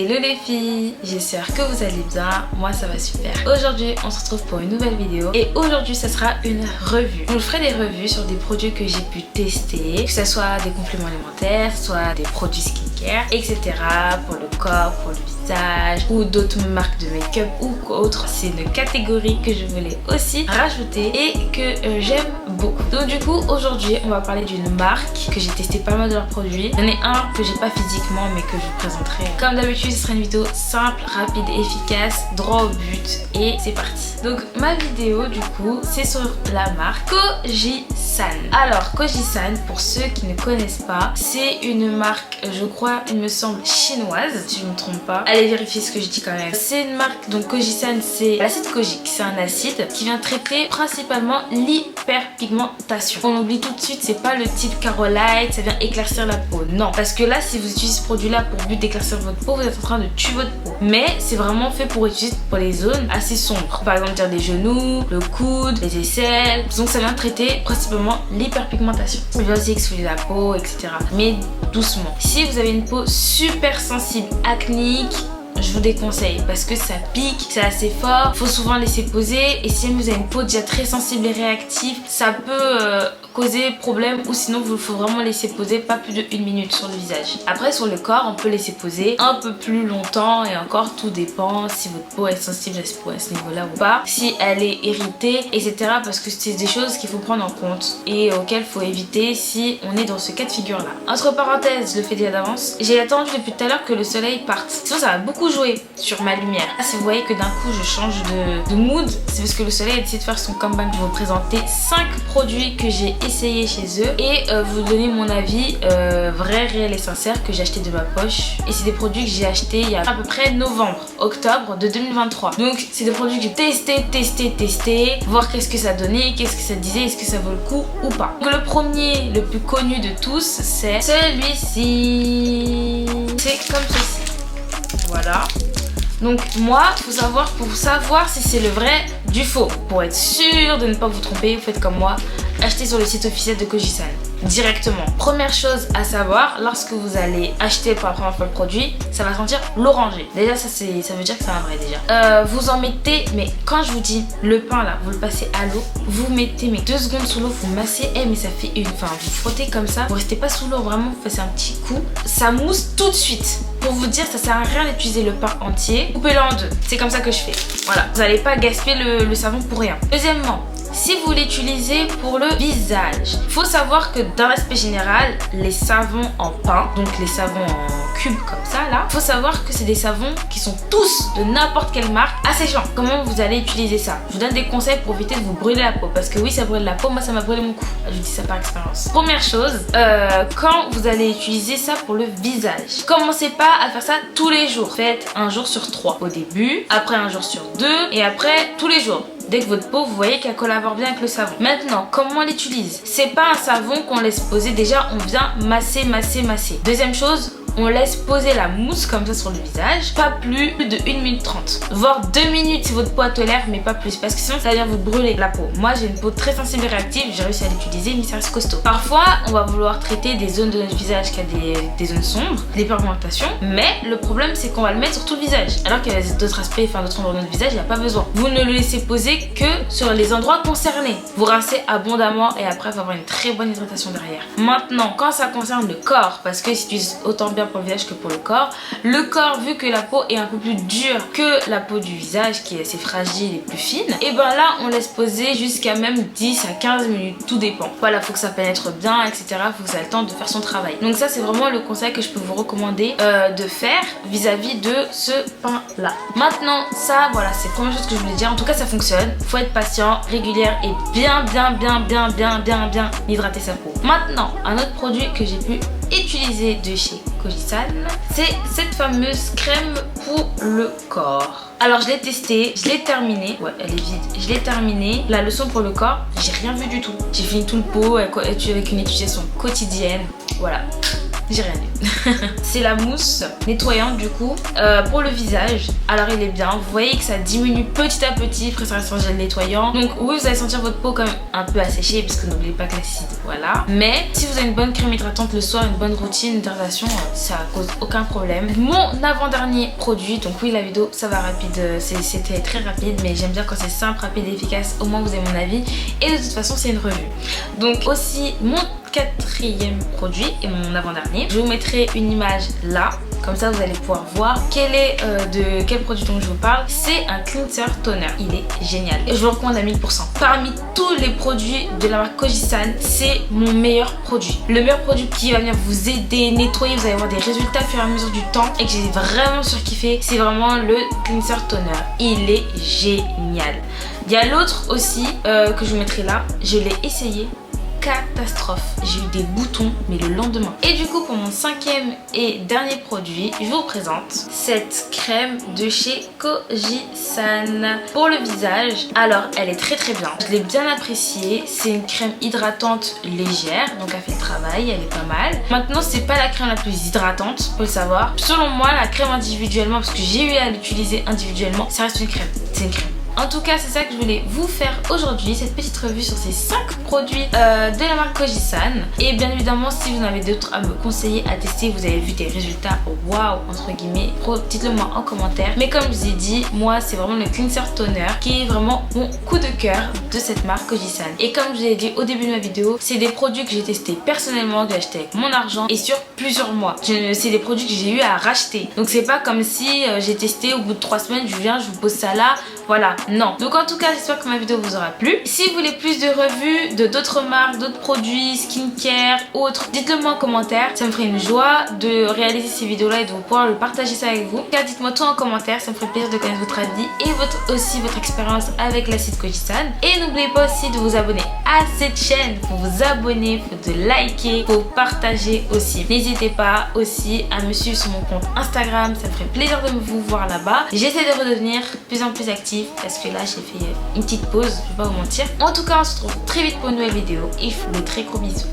Hello les filles, j'espère que vous allez bien, moi ça va super. Aujourd'hui on se retrouve pour une nouvelle vidéo et aujourd'hui ça sera une revue. Donc je ferai des revues sur des produits que j'ai pu tester, que ce soit des compléments alimentaires, soit des produits skincare, etc. pour le corps, pour le visage ou d'autres marques de make-up ou autre. C'est une catégorie que je voulais aussi rajouter et que j'aime beaucoup. Donc du coup aujourd'hui on va parler d'une marque que j'ai testé pas mal de leurs produits. Il y en a un que j'ai pas physiquement mais que je vous présenterai. Comme d'habitude ce sera une vidéo simple, rapide et efficace, droit au but et c'est parti. Donc ma vidéo du coup c'est sur la marque Kojisan. Alors Kojisan, pour ceux qui ne connaissent pas, c'est une marque, je crois, il me semble chinoise si je ne me trompe pas. Allez vérifier ce que je dis quand même. C'est une marque, donc Kojisan, c'est l'acide kojique. C'est un acide qui vient traiter principalement l'hyperpigmentation. On oublie tout de suite, c'est pas le type Carolite, ça vient éclaircir la peau. Non, parce que là si vous utilisez ce produit là pour but d'éclaircir votre peau, vous êtes en train de tuer votre peau. Mais c'est vraiment fait pour utiliser pour les zones assez sombres. Par exemple dire les genoux, le coude, les aisselles. Donc ça vient traiter principalement l'hyperpigmentation. Il va aussi exfolier la peau, etc. Mais doucement. Si vous avez une peau super sensible, acnéique, je vous déconseille parce que ça pique, c'est assez fort, faut souvent laisser poser et si vous avez une peau déjà très sensible et réactive, ça peut causer problème ou sinon il faut vraiment laisser poser pas plus de 1 minute sur le visage. Après sur le corps on peut laisser poser un peu plus longtemps et encore tout dépend si votre peau est sensible à ce niveau là ou pas, si elle est irritée etc. parce que c'est des choses qu'il faut prendre en compte et auxquelles il faut éviter si on est dans ce cas de figure là. Entre parenthèses, je le fais déjà d'avance, j'ai attendu depuis tout à l'heure que le soleil parte, sinon ça va beaucoup jouer sur ma lumière. Là, si vous voyez que d'un coup je change de mood, c'est parce que le soleil a décidé de faire son comeback. Je vais vous présenter 5 produits que j'ai essayé chez eux et vous donner mon avis vrai, réel et sincère que j'ai acheté de ma poche. Et c'est des produits que j'ai achetés il y a à peu près octobre de 2023. Donc c'est des produits que j'ai testé, voir qu'est-ce que ça donnait, qu'est-ce que ça disait, est-ce que ça vaut le coup ou pas. Donc le premier, le plus connu de tous, c'est celui-ci. C'est comme ceci. Voilà. Donc moi, faut savoir, pour savoir si c'est le vrai du faux, pour être sûr de ne pas vous tromper, vous faites comme moi, achetez sur le site officiel de Kojisan directement. Première chose à savoir, lorsque vous allez acheter pour la première fois le produit, ça va sentir l'oranger. Déjà ça veut dire que c'est un vrai déjà. Vous en mettez, mais quand je vous dis le pain là, vous le passez à l'eau, vous mettez 2 secondes sous l'eau, vous massez, mais ça fait vous frottez comme ça, vous restez pas sous l'eau, vraiment vous faites un petit coup, ça mousse tout de suite. Pour vous dire, ça sert à rien d'utiliser le pain entier, coupez-le en 2. C'est comme ça que je fais. Voilà, vous n'allez pas gaspiller le savon pour rien. Deuxièmement, si vous l'utilisez pour le visage, il faut savoir que dans l'aspect général, les savons en pain, donc les savons en cube comme ça là, il faut savoir que c'est des savons qui sont tous de n'importe quelle marque asséchants. Comment vous allez utiliser ça? Je vous donne des conseils pour éviter de vous brûler la peau parce que oui, ça brûle la peau, moi ça m'a brûlé mon cou. Je vous dis ça par expérience. Première chose, quand vous allez utiliser ça pour le visage, commencez pas à faire ça tous les jours. Faites un jour sur 3 au début, après un jour sur 2 et après tous les jours. Dès que votre peau, vous voyez qu'elle collabore bien avec le savon. Maintenant, comment on l'utilise? C'est pas un savon qu'on laisse poser. Déjà, on vient masser. Deuxième chose, on laisse poser la mousse comme ça sur le visage, pas plus de 1 minute 30, voire 2 minutes si votre peau tolère, mais pas plus, parce que sinon ça vient vous brûler la peau. Moi j'ai une peau très sensible et réactive, j'ai réussi à l'utiliser, mais ça reste costaud. Parfois on va vouloir traiter des zones de notre visage qui a des zones sombres, l'hyperpigmentation, mais le problème c'est qu'on va le mettre sur tout le visage, alors qu'il y a d'autres aspects, d'autres endroits de notre visage, il n'y a pas besoin. Vous ne le laissez poser que sur les endroits concernés. Vous rincez abondamment et après il faut avoir une très bonne hydratation derrière. Maintenant, quand ça concerne le corps, parce que si tu utilises autant bien pour le visage que pour le corps, vu que la peau est un peu plus dure que la peau du visage qui est assez fragile et plus fine, et ben là on laisse poser jusqu'à même 10 à 15 minutes, tout dépend. Voilà, faut que ça pénètre bien, etc. Faut que ça ait le temps de faire son travail. Donc ça c'est vraiment le conseil que je peux vous recommander de faire vis-à-vis de ce pain là. Maintenant ça, voilà, c'est la première chose que je voulais dire. En tout cas ça fonctionne, faut être patient, régulière et bien hydrater sa peau. Maintenant, un autre produit que j'ai pu utiliser de chez Kojisan, c'est cette fameuse crème pour le corps. Alors je l'ai testé, je l'ai terminé. Ouais, elle est vide. Je l'ai terminé. La leçon pour le corps, j'ai rien vu du tout. J'ai fini tout le pot avec une utilisation quotidienne. Voilà. j'ai rien dit. C'est la mousse nettoyante du coup pour le visage. Alors il est bien, vous voyez que ça diminue petit à petit, après ça reste un gel nettoyant. Donc oui, vous allez sentir votre peau quand même un peu asséchée parce que n'oubliez pas que l'acide, voilà. Mais si vous avez une bonne crème hydratante le soir, une bonne routine d'hydratation, ça cause aucun problème. Mon avant-dernier produit, donc oui la vidéo ça va rapide, c'était très rapide, mais j'aime bien quand c'est simple, rapide et efficace, au moins vous avez mon avis. Et de toute façon c'est une revue. Donc aussi mon quatrième produit et mon avant-dernier, je vous mettrai une image là, comme ça vous allez pouvoir voir de quel produit dont je vous parle. C'est un cleanser toner, il est génial et je vous le recommande à 1000%. Parmi tous les produits de la marque Kojie-san, c'est mon meilleur produit, le meilleur produit qui va venir vous aider, nettoyer, vous allez avoir des résultats au fur et à mesure du temps et que j'ai vraiment surkiffé, c'est vraiment le cleanser toner, il est génial. Il y a l'autre aussi que je vous mettrai là, je l'ai essayé, catastrophe, j'ai eu des boutons mais le lendemain. Et du coup pour mon cinquième et dernier produit, je vous présente cette crème de chez Kojie-san pour le visage. Alors elle est très bien, je l'ai bien appréciée, c'est une crème hydratante légère, donc elle fait le travail, elle est pas mal. Maintenant c'est pas la crème la plus hydratante, faut le savoir. Selon moi la crème individuellement, parce que j'ai eu à l'utiliser individuellement, ça reste une crème, c'est une crème. En tout cas, c'est ça que je voulais vous faire aujourd'hui, cette petite revue sur ces 5 produits de la marque Kojie-san. Et bien évidemment, si vous en avez d'autres à me conseiller, à tester, vous avez vu des résultats waouh entre guillemets, dites-le moi en commentaire. Mais comme je vous ai dit, moi c'est vraiment le cleanser toner qui est vraiment mon coup de cœur de cette marque Kojie-san. Et comme je vous ai dit au début de ma vidéo, c'est des produits que j'ai testés personnellement, que j'ai acheté avec mon argent et sur plusieurs mois. C'est des produits que j'ai eu à racheter. Donc c'est pas comme si j'ai testé au bout de 3 semaines, je viens, je vous pose ça là, voilà. Non. Donc en tout cas, j'espère que ma vidéo vous aura plu. Si vous voulez plus de revues de d'autres marques, d'autres produits, skincare, autres, dites-le moi en commentaire. Ça me ferait une joie de réaliser ces vidéos-là et de pouvoir le partager ça avec vous. Car dites-moi tout en commentaire, ça me ferait plaisir de connaître votre avis et aussi votre expérience avec l'acide Kojie-san. Et n'oubliez pas aussi de vous abonner à cette chaîne. Faut vous abonner, faut de liker, faut partager aussi. N'hésitez pas aussi à me suivre sur mon compte Instagram, ça me ferait plaisir de vous voir là-bas. J'essaie de redevenir de plus en plus active parce que là j'ai fait une petite pause, je vais pas vous mentir. En tout cas on se retrouve très vite pour une nouvelle vidéo et je vous fais de très gros bisous.